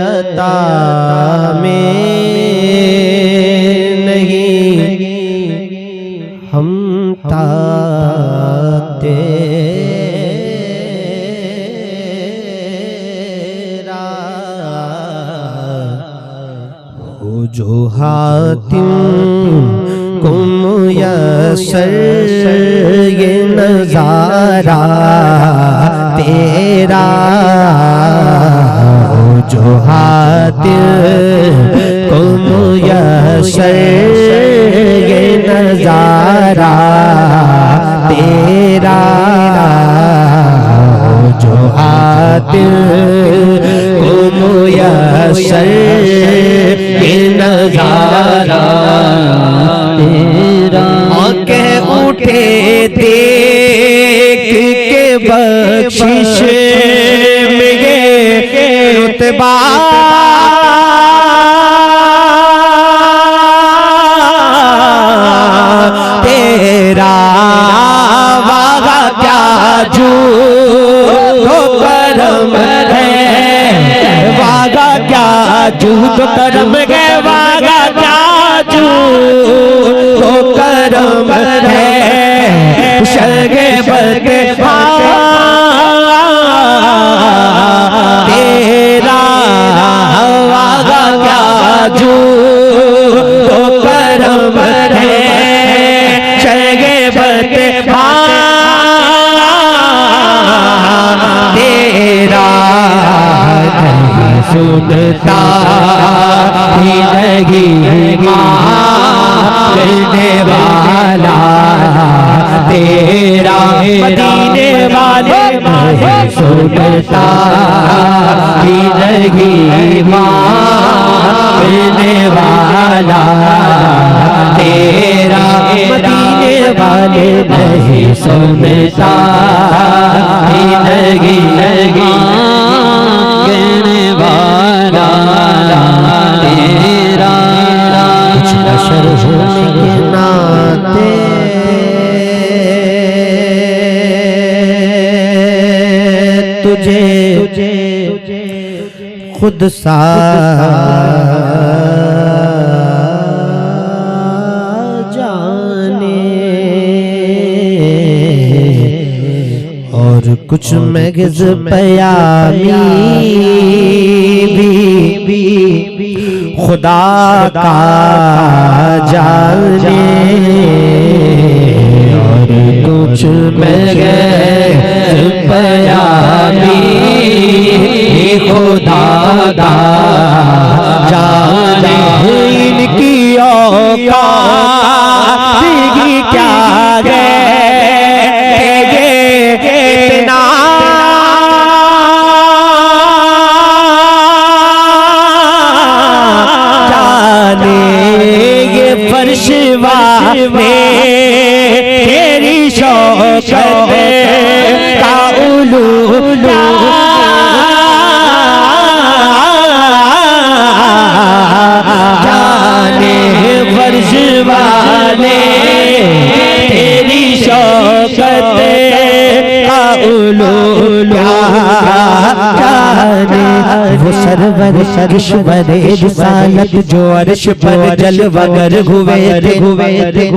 अता में नहीं हम तेरा हो जो हातिम को मुयस्सर ये नज़ारा तेरा हो जो हातिम को मुयस्सर ये नज़ारा तेरा हो जो हातिम को मुयस्सर ये नज़ारा तेरा के उठे देख के बख्शिश में रुतबा तेरा वागा क्या जू तो करम है वागा क्या जू तो करम है वागा क्या जू तो करम है शगे बदे तेरा वागा क्या जू तो करम है शगे बदे तेरा नहीं सुनता ही नहीं करने वाला तेरा मदीने वाले नहीं सुनता ही नहीं करने वाला तेरा मदीने वाले नहीं सुनता ही नहीं करने वाला तेरा कुछ नशर होने के नाते तुझे खुद सा जाने और कुछ मगज़ पयामी भी खुदा का जाने और कुछ मगज़ पयामी खुदा का जाने इनकी औकात क्या है इतना जाने ये फर्श वाले तेरी शौकत का उलूला जाने फर्श वाले तेरी शौकत का उलूला वो सरवर ईश्वर रिसालत जो अर्श पर जलवागर हुए थे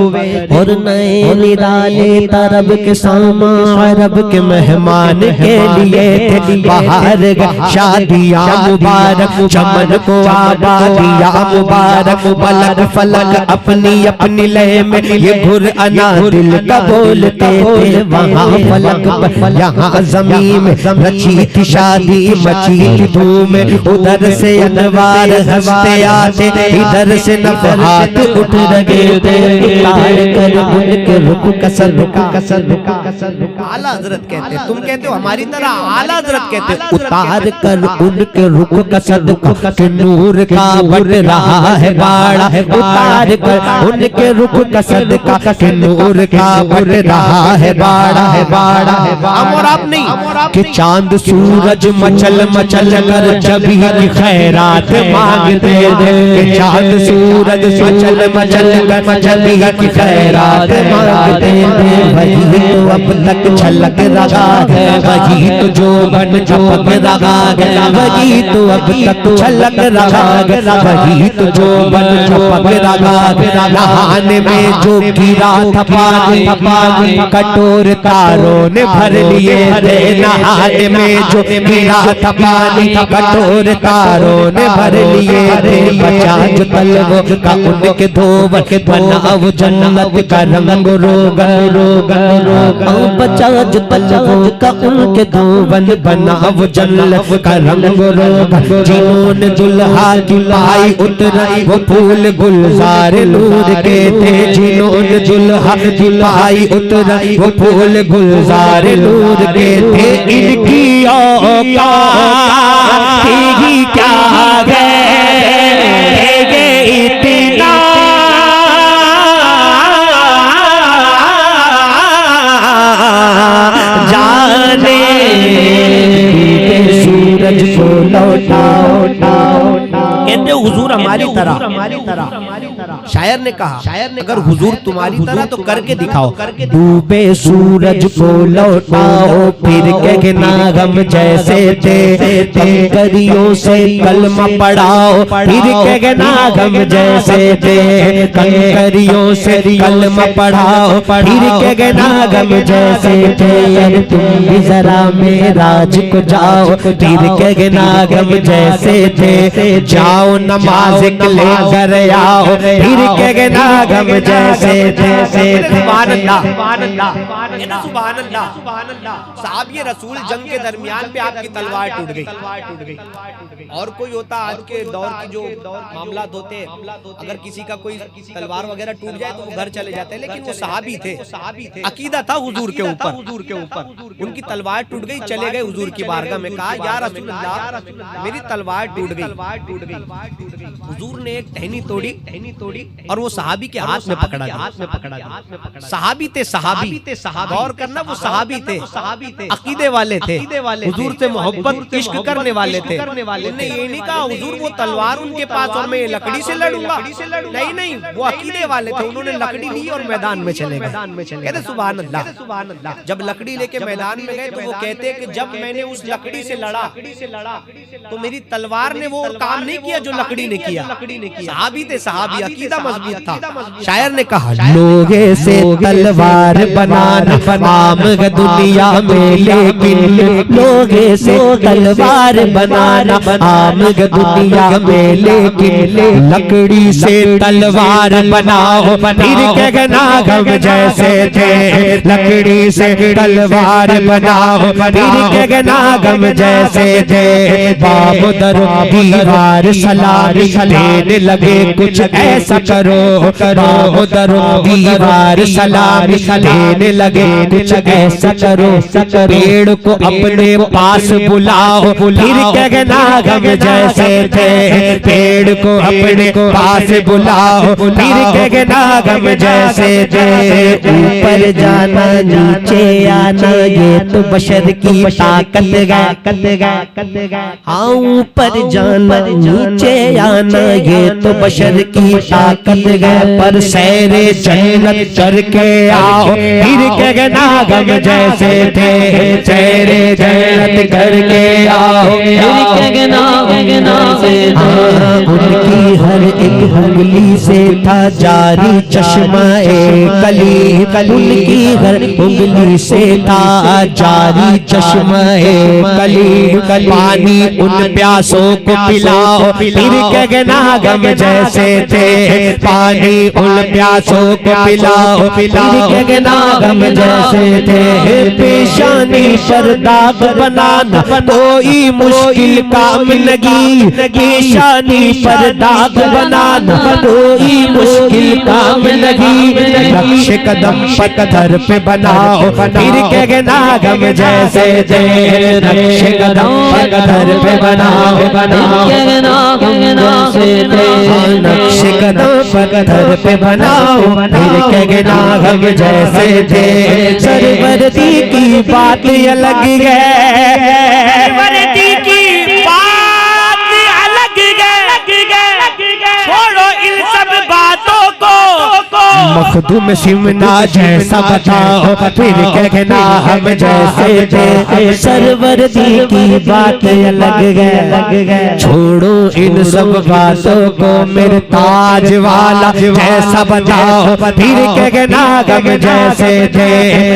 और नए निराले तरब के सामा अरब के मेहमान के लिए थे बाहर शादियां मुबारक चमन को आबादियां मुबारक फलक फलक अपनी अपनी लय में ये घुर अना दिल का बोलते थे वहाँ फलक यहाँ जमीन में रची थी शादी मची थी धूम उधर से अनवार हंसते आते इधर से नफहात उठ रहे थे उतार कर उनके रुख कसर आला हजरत कहते तुम कहते हो हमारी तरह आला हजरत कहते उतार कर उनके रुख कसर के नूर का बढ़ रहा है बाड़ा उतार कर उनके रुख कसर का के नूर का बढ़ रहा है बाड़ा हम और आप नहीं कि चांद सूरज मचल मचल कर जबी की खैरात मांगते थे। चांद सूरज मचल मचल कर जबी की खैरात मांगते थे। वही तो अब तक छलक रहा है, वही तो जो बन चपक रहा है, वही तो अब तक छलक रहा है, वही तो जो बन चपक रहा है। नहाने में जो गिरा था पानी कटोर तारों ने भर लिए थे। नहाने में जो गिरा था पानी कटोर तारों ने भर लिए थे। बचा जो तलवों का उनके धोवन बना वो जन्नत का रंग रोगन रोगन रोगन। बचा जो तलवों का उनके धोवन बना वो जन्नत का रंग रोगन। जिन्होंने दुल्हा की पाई उतराई वो फूल गुलजार नूर के थे। जिन्होंने दुल्हा की पाई उतराई वो फूल गुलजार नूर के थे। इनकी औकात ही क्या है इतना जाने सूरज को लौटाओ। कहते हुजूर हमारी तरह, शायर ने कहा अगर हुजूर तुम्हारी तरह तो करके दिखाओ। डूबे सूरज को लौटाओ फिर कहना गम जैसे थे। कंकरियों से कलमा पढ़ाओ फिर कहना गम जैसे थे। कंकरियों से कलमा पढ़ाओ फिर कहना गम जैसे थे। अब तुम भी जरा मेराज को जाओ फिर कहना गम जैसे थे। जाओ नमाज लेकर आओ फिर कहना गम जैसे थे। सुभान अल्लाह सुभान अल्लाह सुभान अल्लाह। साहब ये रसूल जंग के दरमियान पे आपकी तलवार टूट गई। और कोई होता आज के दौर की जो मामलात होते अगर किसी का कोई तलवार वगैरह टूट जाए तो वो घर चले जाते, लेकिन वो सहाबी थे, अकीदा था हुजूर के ऊपर। उनकी तलवार टूट गई, चले गए हुजूर की बारगाह में, कहा या रसूल अल्लाह मेरी तलवार टूट गई। हुजूर ने एक टहनी तोड़ी और वो सहाबी के हाथ में पकड़ा दिया। सहाबी थे, सहाबी गौर करना, वो सहाबी थे, अकीदे वाले थे, हुजूर से मोहब्बत इश्क करने वाले थे। उन्होंने ये नहीं कहा हुजूर वो तलवार उनके पास और मैं लकड़ी से लड़ूंगा, नहीं, वो अकीदे वाले थे। उन्होंने लकड़ी ली और मैदान में चले गए। कहते सुभान अल्लाह। जब लकड़ी लेके मैदान में गए तो वो कहते कि जब मैंने उस लकड़ी से लड़ा तो मेरी तलवार ने वो काम नहीं किया जो लकड़ी ने किया। सहाबी थे, सहाबी, अकीदा मजबूत था। शायर ने कहा लोगे से तलवार बनाना आम दुनिया में, लेकिन लोगे से तलवार बनाना आम दुनिया में, लेकिन लकड़ी से तलवार बनाओ फिर कहना गम जैसे थे। लकड़ी से तलवार बनाओ फिर कहना गम जैसे थे। बाब दरो दीवार सलाम देने लगे कुछ ऐसा करो, बाब दरो दीवार सलाम देने लगे कुछ ऐसा करो। पेड़ को अपने पास बुलाओ फिर कहना गम जैसे थे। पेड़ को अपने पास बुलाओ फिर कहना गम जैसे थे। ऊपर जाना नीचे आना ये तो बशर की ताकत गा। हाँ ऊपर जाना नीचे आना ये तो बशर की ताकत है। पर सैरे जन्नत करके आओ फिर कहना गम जैसे थे। सैरे जन्नत करके आओ फिर कहना से थे। उनकी हर एक उंगली से था जारी चश्मा कली, उनकी हर उंगली से था जारी चश्मा कली। पानी उन प्यासों को पिलाओ फिर कहना गम जैसे थे। पानी उन प्यासों को पिलाओ फिर कहना गम जैसे थे। पेशानी पर दाग बनाना कोई मुश्किल काम नहीं। पेशानी पर दाग बनाना कोई मुश्किल काम नहीं। नक्श कदम पत्थर पे बनाओ फिर कहना गम जैसे थे। नक्श कदम पत्थर पे बनाओ कहना गम जैसे थे। नक्श कदम पत्थर पे बनाओ फिर कहना गम जैसे थे। सरवरदी की बात अलग है, सरवरदी की बात मखदूम शिमना जैसा बताओ, फिर कहना हम जैसे थे। सरवरदी की बात अलग है, छोड़ो इन सब बातों को, मेरे ताज वाला जैसा बताओ, फिर कहना हम जैसे थे।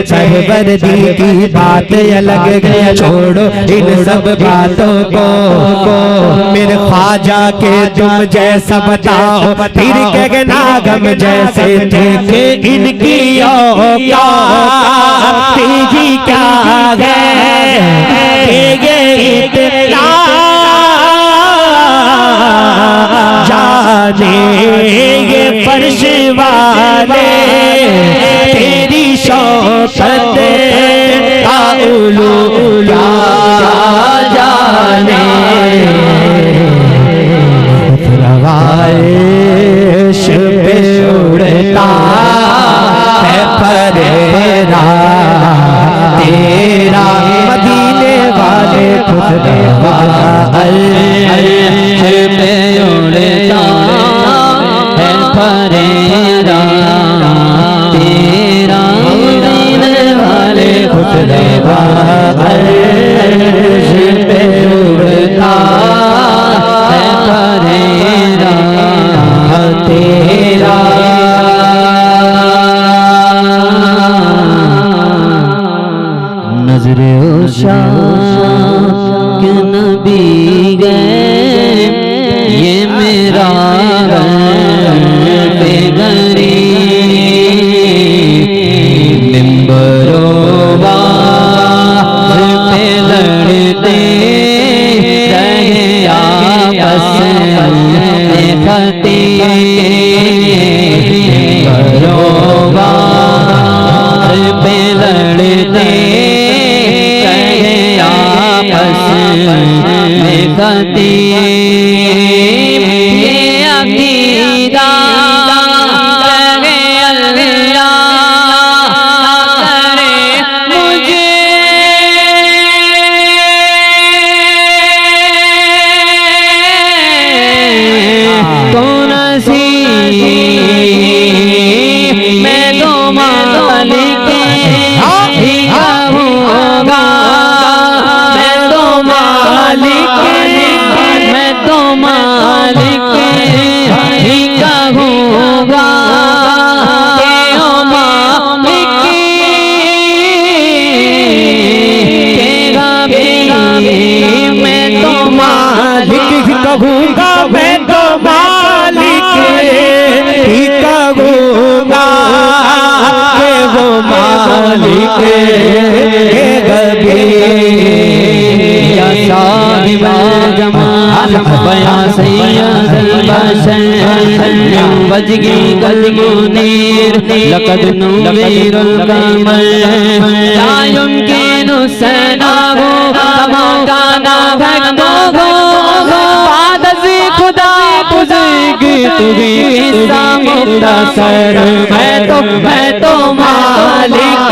सरवरदी की बात अलग है, छोड़ो इन सब बातों को, मेरे ख्वाजा के तुम जैसा बताओ, फिर कहना हम जैसे थे। कि इनकी औकात ही क्या है, ये इतना जाने ये फर्श वाले, तेरी शौकत का उलू क्या जाने। रवाइश पे उड़ता है परेरा तेरा, मदीने वाले खुद अर्श पे उड़ता है परेरा तेरा, मदीने वाले खुद अर्श पे उड़ता है परेरा तेरा। नजरे ओशा के नबी गए, ये मेरा बेगरी मिंबरों पे लड़ते रहे आपस में खती, पे लड़ते रहे आपस में खती। ये अकीदा करे अल्लाह करे मुझे, तो नसीब मैं तो मालिक ही कहूँगा, मैं तो मालिक ही कहूँगा, के ओ मालिक के गबी, मैं तो मालिक ही कहूँगा, मैं तो मालिक ही कहूँगा, के वो मालिक के गबी। या साहिब जमाल बया सैयद बशर, वजगी गलमुनीर लक़द नूवीरुल कमर, ला युमकिनु सनाहु कमा काना भक्तो, बाद से खुदा बुज़ुर्ग तू भी किस्सा मुख्तसर, मैं तो मालिक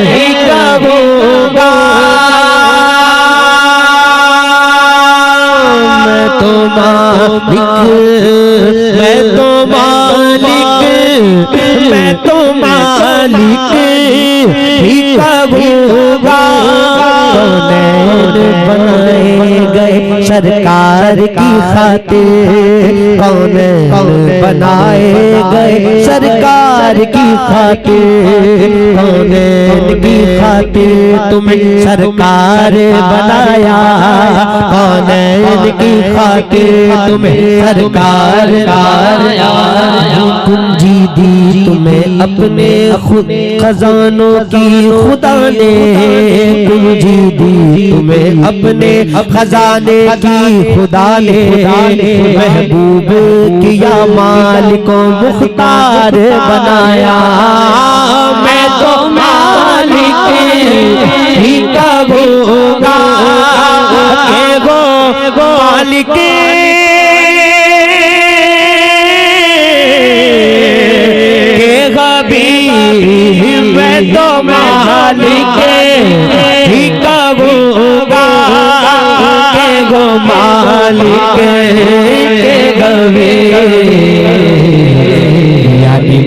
ही कहूँगा, मैं तो मालिक ही कहूँगा। कौनैन बनाए गए सरकार की खातिर, कौनैन बनाए गए सरकार की खातिर, कौनैन की खातिर तुम्हें सरकार बनाया, कौनैन की खातिर तुम्हें सरकार बनाया। कुंजी दी तुम्हें अपने खुद खजानों की खुदा ने, कुंजी दी तुम्हें अपने खजाने की खुदा ने, महबूब किया मालिको मुख्तार बनाया। मैं तो मालिक ही कहूँगा, के वो मालिक मैं तो मालिक ही कहूँगा, के गो मालिक के गवे।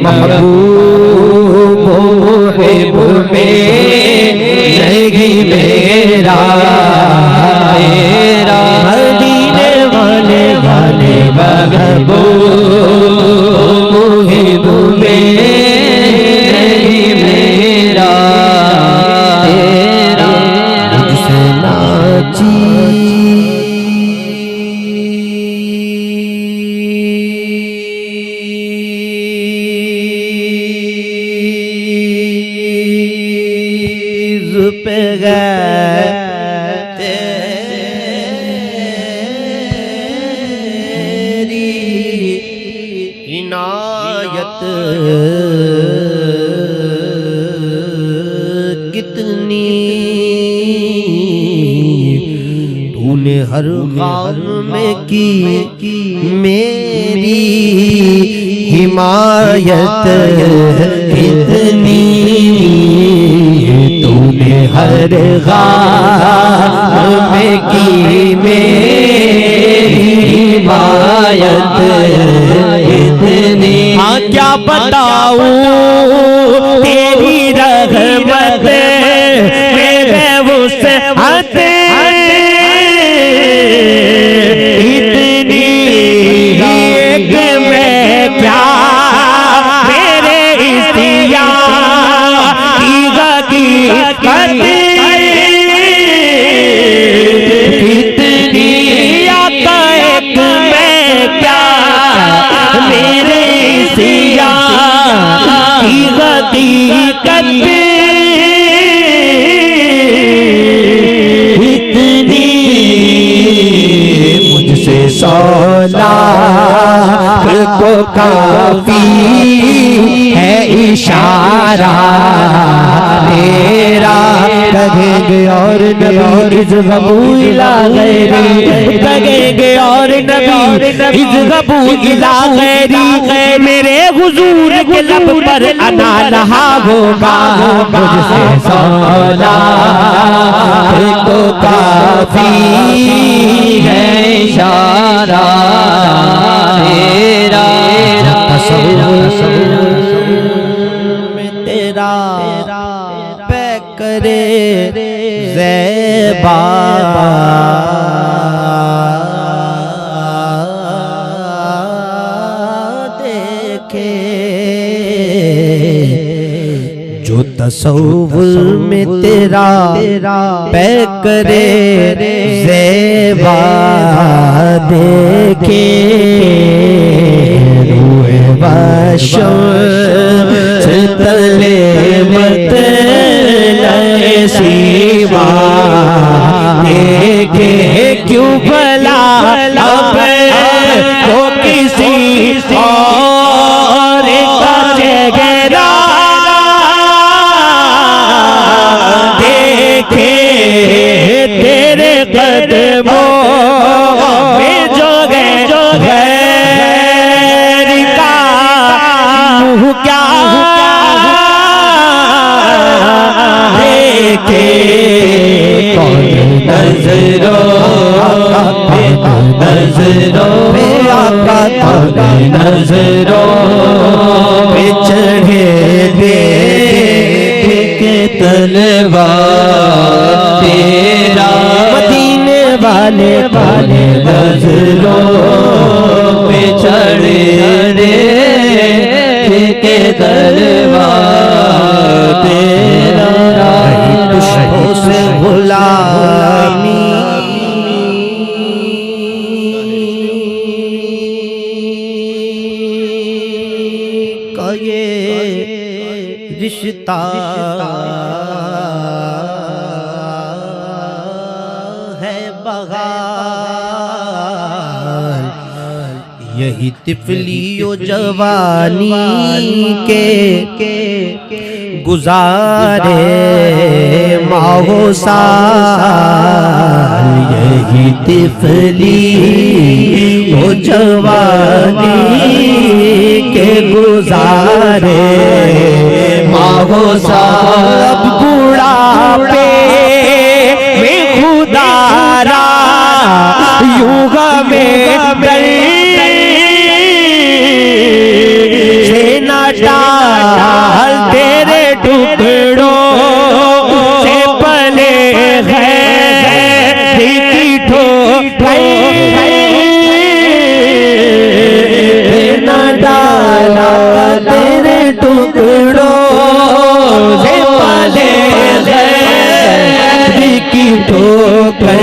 महबूब मुहिब में नहीं मेरा मदीने वाले वाले महबूब मुहिब में नहीं मेरा मुझसे नाची पे तेरी इनायत कितनी तूने हर गाम में की मेरी हिमायत कितनी तूने हर गाम में की मेरी हिमायत इतनी। हाँ क्या बताऊं तेरी रहमत मेरे वुसअत इतनी एक मैं क्या मेरे इस्तिया की कितनी आता एक मैं क्या मेरे सिया की हकीकत इतनी मुझसे सौला को काफी है इशारा तेरा लगेंगे और नबी इस गबूला गैरी लगेंगे और नबी इस गबूला गैरी मेरे हुजूर के लब पर अना रहा होगा मुझसे सौला को काफी है इशारा तेरा में तेरा पे करे ज़ैबा देखे जो तसव्वुर में तेरा पे करे ज़ैबा देखे शम्स तले मत नसीबा देखे क्यों भला अब वो किसी और का चेहरा देखे तेरे कदमों में जो है क्या देखे कौन नजरों में आका कौन नजरों पे चढ़े देख के तलवा तेरा मदीने वाले वाले नजरों पे चढ़े के दरबार तेरा खुशबू से गुलामी का ये रिश्ता है बहार यही तिफलियो जवानी के गुजारे माहो साल यही तिफलियो जवानी के गुजारे माहो साल बुढ़ापे में खुदारा युग में से न ठोकर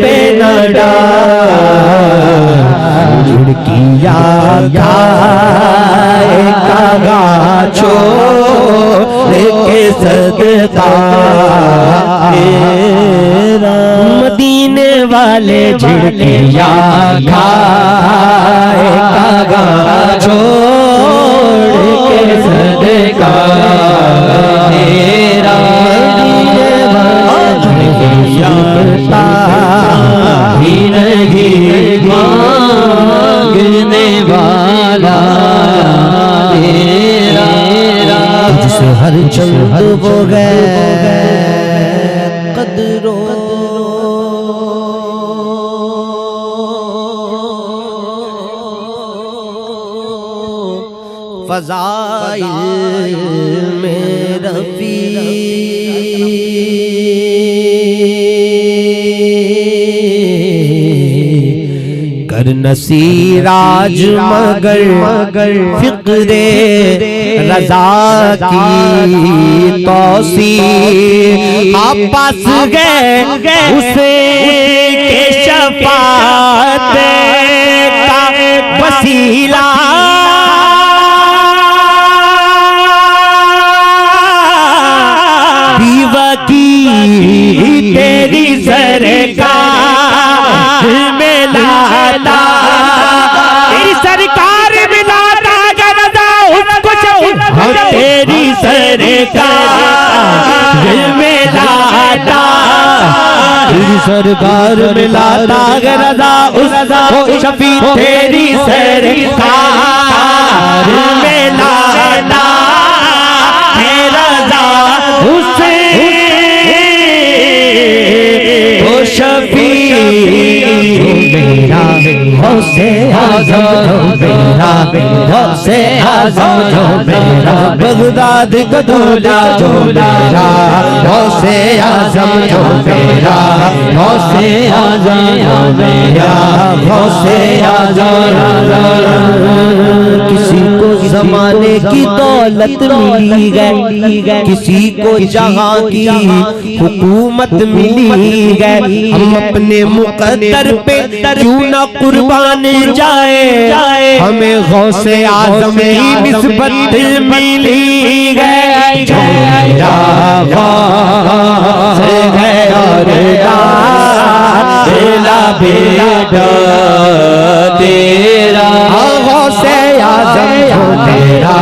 पे न डाल, झुड़किया खाएगा छोड़ के सदका तेरा। मदीने वाले झुड़किया खाएगा छोड़ के सदका तेरा। भी नहीं मांगने वाला तेरा। तुझसे हर चंद वो गए कदरों फज़ाइल में रफ़ी कर नसीराज मगर फिक्रे रज़ा की तौसी आपस गए उसे के शफ़ाअत का वसीला। तेरी सरकार मिलाता, तेरी सरकार मिलाता गरदा उसको तेरी सरकार मिलाता, तेरी सरकार मिलाता गरदा उसको शफी तेरी सरकार मिलाता रज़ा उससे शफी मेरा गौसे आज़म जो मेरा गौसे आज़म जो मेरा बगदाद का दूल्हा जो मेरा गौसे आज़म जो मेरा गौसे आज़म जो मेरा गौसे आज़म। किसी को ज़माने की दौलत मिली गई, किसी को जहाँ की हुकूमत मिली गई, हम अपने मुक़द्दर पे क्यों न कुर्बान जाए, हमें गौसे आज़म की निस्बत मिली गई। मेरा गौस है और तेरा बेटा तेरा गौसे आज़म जो मेरा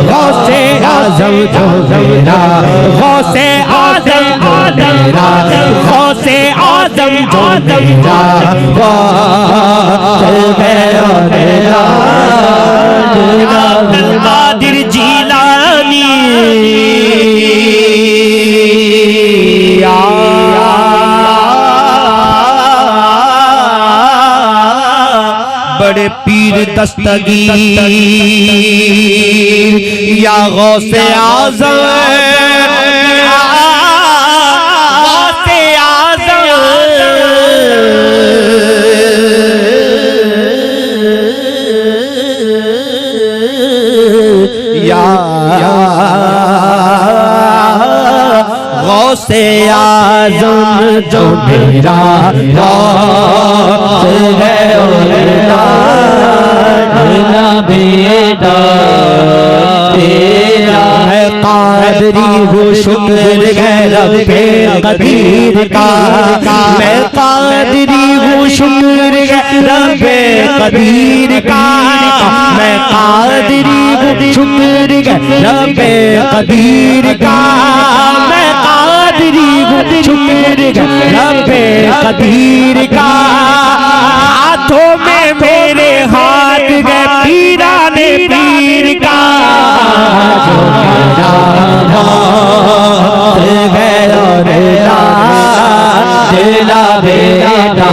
गौसे आज़म जो मेरा गौसे आज़म जो मेरा गौसे आज़म जो मेरा अब्दुल कादिर जीलानी बड़े पीर दस्तगीर या गौसे आज़म गौसे आज़म जो मेरा गौस है मेरा बेटा तेरा है। कादरी हूँ शुक्र है रब्बे कदीर का, मैं कादरी हूँ शुक्र है रब्बे कदीर का, मैं कादरी हूँ शुक्र है रब्बे कदीर का, मैं कादरी हूँ शुक्र है रब्बे कदीर का। हाथों में मेरे हाथ गए पीराने पीर का, तेरा बेटा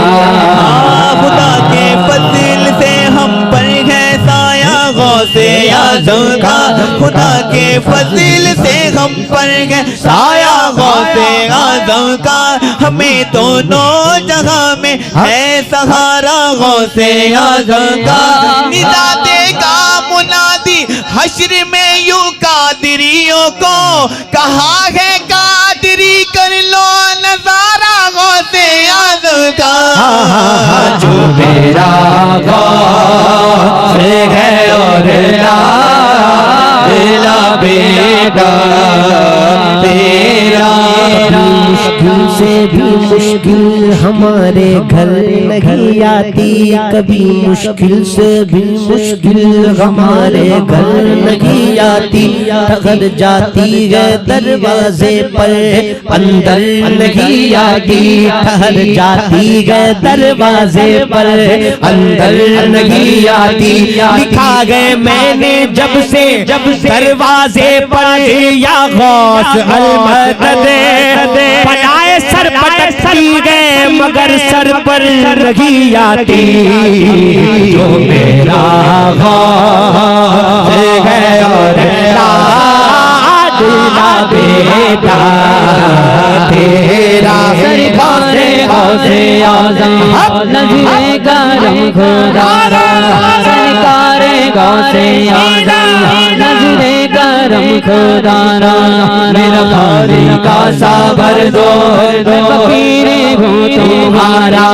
खुदा के फज़ल से हम पर है साया गौसे आज़म का, खुदा के फज़ल से हम पर है साया गौसे आज़म का। हमें दोनों जगह में है सहारा गौसे आज़म का। निदा देगा मुनादी हश्र में यूं कादरियों को, कहा है कादरी कर लो नज़ारा का जो मेरा गौस है और लाडला बेटा तेरा। मुश्किल से भी मुश्किल हमारे घर नहीं आती, कभी मुश्किल से भी मुश्किल हमारे घर नहीं आती। ठहर जाती है दरवाजे पर अंदर नहीं आती, ठहर जाती है दरवाजे पर अंदर नहीं आती। लिखा गए मैंने जब से दरवाजे पर या गौस अल मदद बनाए सर पटकती गए मगर सर पर नहीं आती। जो मेरा गौस है और लाडला बेटा तेरा। सरकारे गौसे आज़म नज़ीरे करम खुदा, सरकारे गौसे आज़म नज़ीरे करम खुदा। मेरा खाली का साबर दो फकीर हूँ तुम्हारा,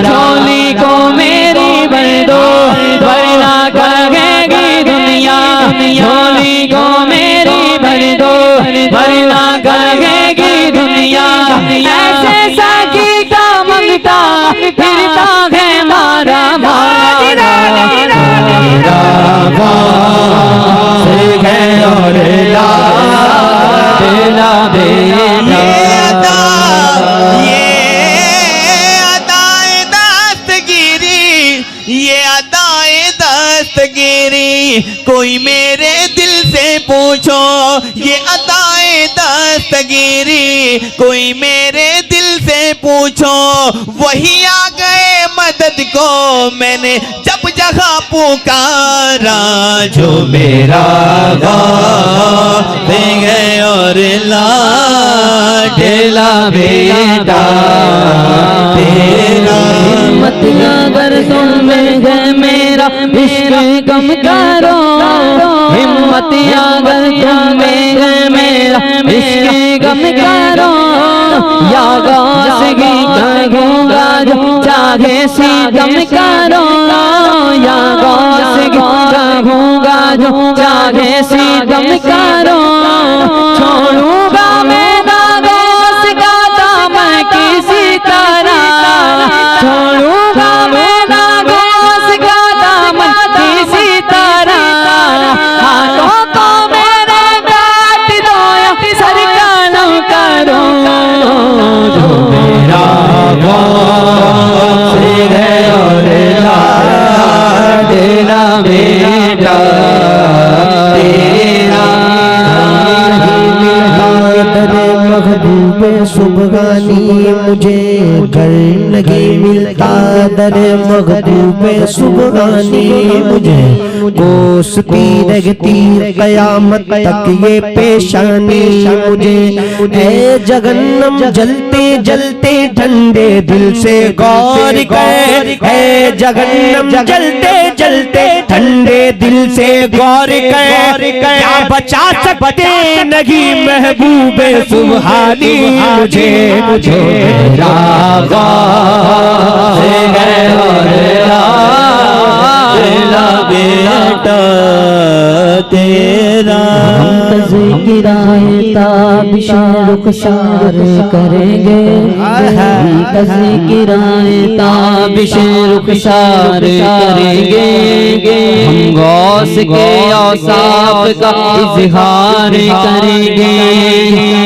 झोली को मेरी भर दो वरना कहेगी दुनिया। झोली को मेरी भर दो वरना कहेगी दुनिया। ऐसे साकी का मंगता फिरता है मारा मारा। और लाडला बेटा। ये अदाए दस्तगिरी कोई मेरे दिल से पूछो। ये अदाए दस्तगिरी कोई मेरे दिल से पूछो। वही आ गए मदद को मैंने जब जगह पुकारा। जो मेरा गौस है और लाडला बेटा तेरा। हिम्मत अगर तुम है मेरा इश्क कम करो, हिम्मत अगर तुम है मेरा इश्क कम करो। या गौस की कहूँगा जो चाहे सितम करो, या गौस की कहूँगा जो चाहे सितम करो। छोड़ूंगा मैं ना गौस का दामन किसी तरह, छोड़ूंगा मैं ना गौस का दामन किसी तरह। हाथों को मेरे काट दो या सर कलम करो। जो मेरा गौस है और लाडला बेटा तेरा। महबूबे सुबहानी मुझे घर नहीं मिलता, दर महबूबे सुबहानी मुझे कोसती रहती कयामत तक ये पेशानी मुझे। ऐ जगन्नम जलते जलते ठंडे दिल से गौर कर, ऐ जगन्नम जलते जलते ठंडे दिल से गौर कर। क्या बचा सकते नहीं महबूबे सुबहानी मुझे। मुझे मेरा गौस है और लाडला बेटा तेरा। तज़किराए ताबिश रुखसार करेंगे, तज़किराए ताबिश रुखसार करेंगे। हम गौस के औसाफ का इज़हार करेंगे,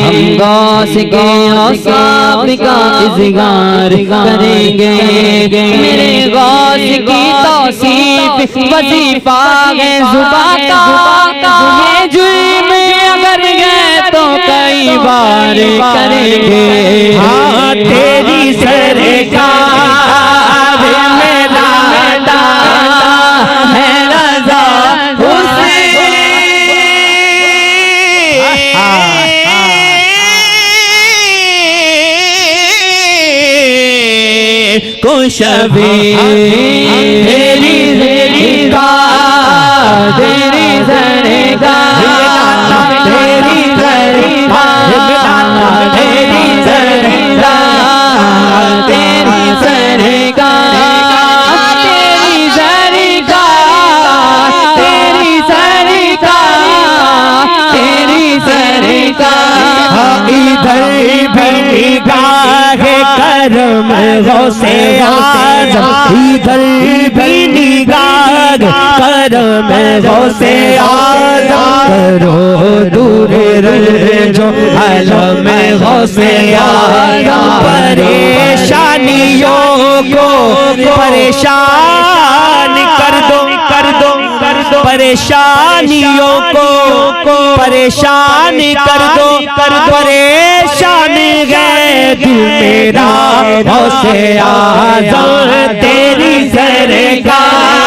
हम गौस के औसाफ का इज़हार करेंगे। मेरे गौस की तौसीफ वजीफा है ज़ुबान का, ये जुर्म अगर है तो कई बार करेंगे। हाँ तेरी सरकार में लाडा है रज़ा हुसैन को शबीर तेरी सरकार, तेरी सरकार, तेरी सरकार, तेरी सरकार, तेरी सरकार। में गौसे आज़म इधर भी निगाह करम में गौसे आज़म करो दूर जो आलम में गौसे आज़म परेशानियों को परेशान कर दो परेशानियों को परेशान कर दो परेशान गए दिल मेरा गौसे आज़म तेरी सरकार